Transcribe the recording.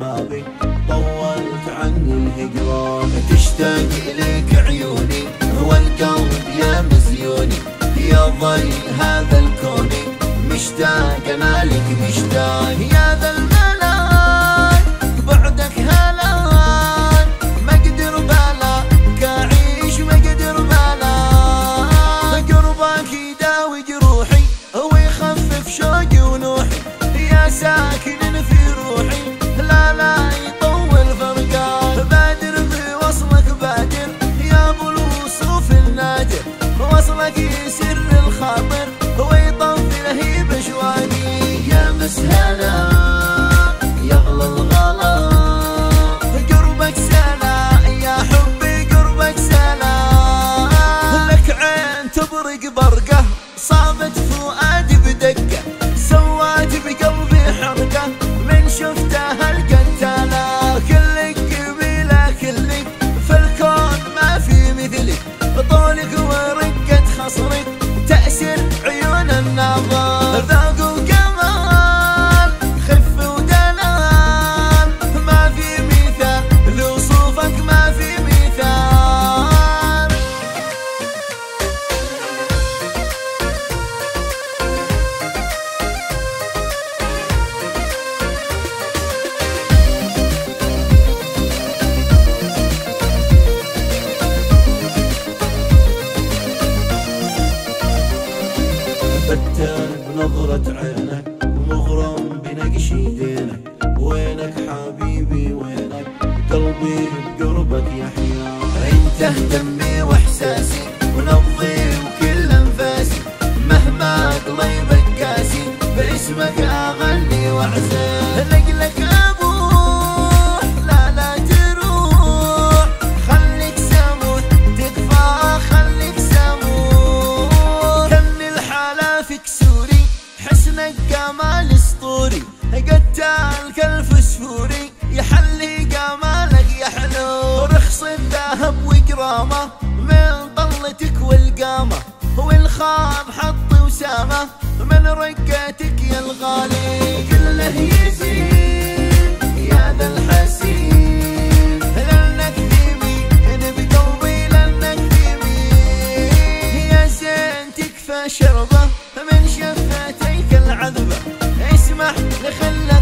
دماغي طولت عني الهجران. تشتاق إليك عيوني والقلب يا مزيوني، يا ضي هذا الكون مشتاق أنا لك مشتاق. يا ذا الملاك بعدك هلال، ما أقدر بلاك أعيش ما أقدر بلاك. قربك يداوي جروحي ويخفف شوقي ونوحي، يا ساكن في روحي لا لا يطول فرقان. بادر بوصلك بادر يا ابو الوصوف النادر، وصلك يسر الخاطر ويطفي لهيب اشواقي. يا مسهلا يغلى الغلا، قربك سلا يا حبي قربك سلا. لك عين تبرق برقه صابت فؤادي بدقه، سوات بقلبي حرقه من شفتها القتاله. كلك قبيله كلك في الكون ما في مثلك، طولك ورقه خصرك تأسر عيون النظر. ذوق وكمال خف ودلال ما في مثال، لوصوفك ما في مثال. فتان بنظرة عينك ومغرم بنقش يدينك، وينك حبيبي وينك قلبي بقربك يحيا. انت اهتمي واحساسي ونبضي وكل انفاسي، مهما قلبك قاسي باسمك اغني واعزف. لك ابوح لا لا تروح، خليك سموح تكفى خليك سموح. كم الحلا فيك سوري حسنك جمال اسطوري، قتال كالفسفوري يحلي جمالك يا حلو. رخص الذهب وجرامه من طلتك والقامه، والخاب حط وسامه من رقتك يا الغالي. كله يزيد يا ذا الحسين، لانك ثمين بقلبي لانك ثمين. يا زين تكفى شربه من شفتيك العذبه، اسمح لخلك